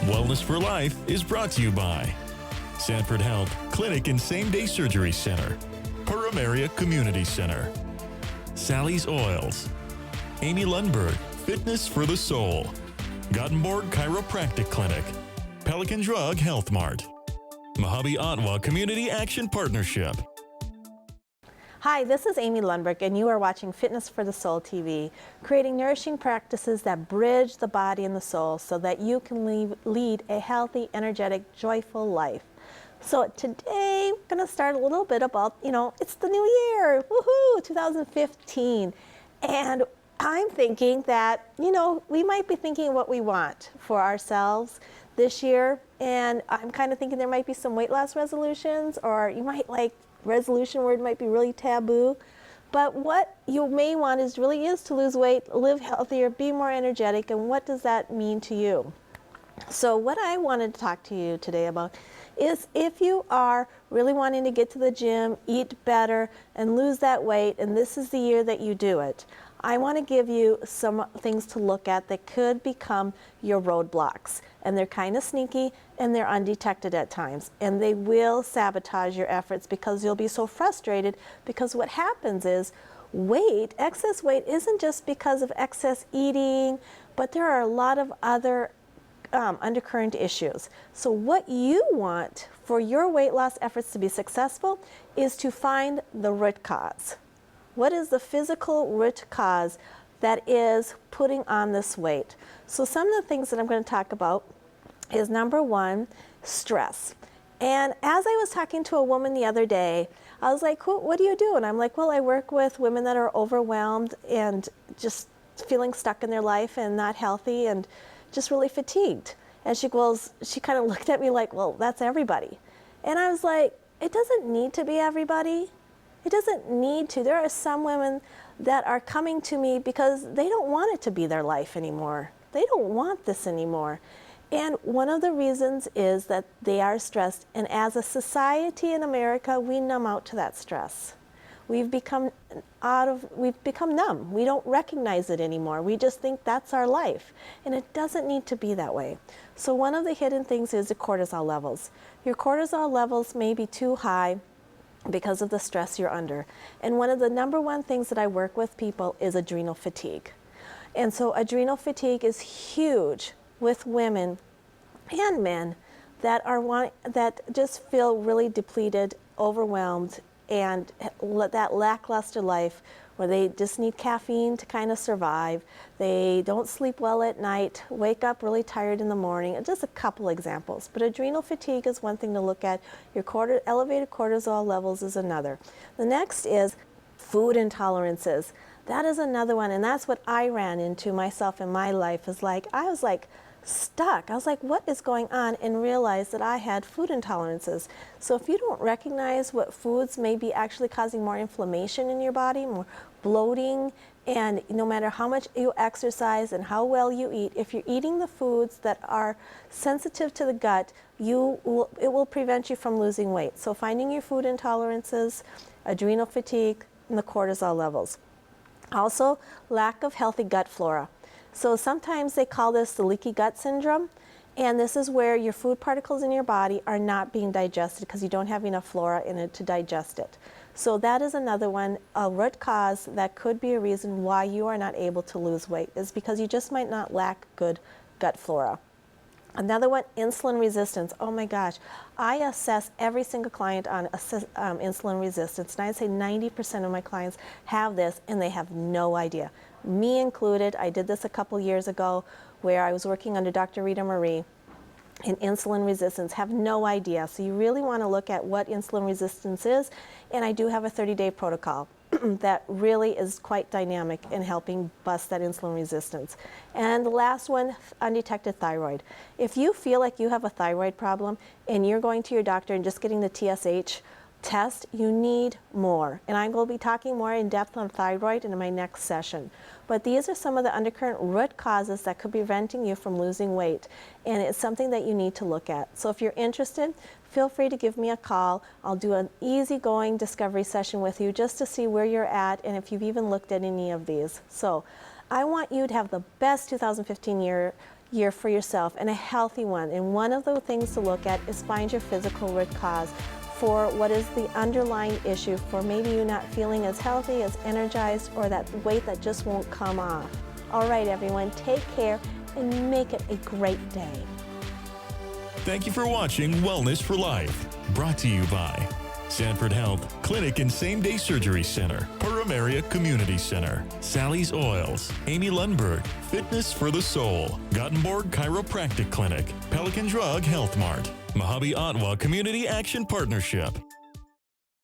Wellness for Life is brought to you by Sanford Health Clinic and Same-Day Surgery Center, Perham Area Community Center, Sally's Oils, Amy Lundberg, Fitness for the Soul, Gothenburg Chiropractic Clinic, Pelican Drug Health Mart, MAHUBE-OTWA Community Action Partnership. Hi, this is Amy Lundberg, and you are watching Fitness for the Soul TV, creating nourishing practices that bridge the body and the soul so that you can lead a healthy, energetic, joyful life. So today, I'm going to start a little bit about, it's the new year, woohoo, 2015. And I'm thinking that, we might be thinking what we want for ourselves this year. And I'm kind of thinking there might be some weight loss resolutions, or you might resolution word might be really taboo. But what you may want is to lose weight, live healthier, be more energetic. And what does that mean to you? So what I wanted to talk to you today about is if you are really wanting to get to the gym, eat better, and lose that weight, and this is the year that you do it, I want to give you some things to look at that could become your roadblocks. And they're kind of sneaky, and they're undetected at times. And they will sabotage your efforts because you'll be so frustrated, because what happens is excess weight isn't just because of excess eating, but there are a lot of other undercurrent issues. So what you want for your weight loss efforts to be successful is to find the root cause. What is the physical root cause that is putting on this weight? So some of the things that I'm going to talk about is, number one, stress. And as I was talking to a woman the other day, I was like, what do you do? And I'm like, well, I work with women that are overwhelmed and just feeling stuck in their life and not healthy and just really fatigued. And she kind of looked at me like, well, that's everybody. And I was like, it doesn't need to be everybody. It doesn't need to. There are some women that are coming to me because they don't want it to be their life anymore. They don't want this anymore. And one of the reasons is that they are stressed. And as a society in America, we numb out to that stress. We've become numb. We don't recognize it anymore. We just think that's our life. And it doesn't need to be that way. So one of the hidden things is the cortisol levels. Your cortisol levels may be too high because of the stress you're under. And one of the number one things that I work with people is adrenal fatigue. And so adrenal fatigue is huge with women and men that just feel really depleted, overwhelmed, and that lackluster life where they just need caffeine to kind of survive. They don't sleep well at night, wake up really tired in the morning. Just a couple examples. But adrenal fatigue is one thing to look at. Your elevated cortisol levels is another. The next is food intolerances. That is another one, and that's what I ran into myself in my life. I was stuck. I was like, what is going on? And realized that I had food intolerances. So if you don't recognize what foods may be actually causing more inflammation in your body, more bloating, and no matter how much you exercise and how well you eat, if you're eating the foods that are sensitive to the gut, it will prevent you from losing weight. So finding your food intolerances, adrenal fatigue, and the cortisol levels. Also, lack of healthy gut flora. So sometimes they call this the leaky gut syndrome, and this is where your food particles in your body are not being digested because you don't have enough flora in it to digest it. So that is another one, a root cause that could be a reason why you are not able to lose weight, is because you just might not lack good gut flora. Another one, insulin resistance. Oh my gosh, I assess every single client on insulin resistance, and I'd say 90% of my clients have this and they have no idea. Me included. I did this a couple years ago where I was working under Dr. Rita Marie, and insulin resistance, have no idea. So you really want to look at what insulin resistance is, and I do have a 30-day protocol that really is quite dynamic in helping bust that insulin resistance. And the last one, undetected thyroid. If you feel like you have a thyroid problem and you're going to your doctor and just getting the TSH test, you need more. And I'm going to be talking more in depth on thyroid in my next session. But these are some of the undercurrent root causes that could be preventing you from losing weight. And it's something that you need to look at. So if you're interested, feel free to give me a call. I'll do an easygoing discovery session with you just to see where you're at and if you've even looked at any of these. So I want you to have the best 2015 year year for yourself, and a healthy one. And one of the things to look at is find your physical root cause for what is the underlying issue for maybe you not feeling as healthy, as energized, or that weight that just won't come off. All right, everyone, take care and make it a great day. Thank you for watching Wellness for Life, brought to you by Sanford Health Clinic and Same Day Surgery Center, Perham Area Community Center, Sally's Oils, Amy Lundberg, Fitness for the Soul, Gothenburg Chiropractic Clinic, Pelican Drug Health Mart, MAHUBE-OTWA Community Action Partnership,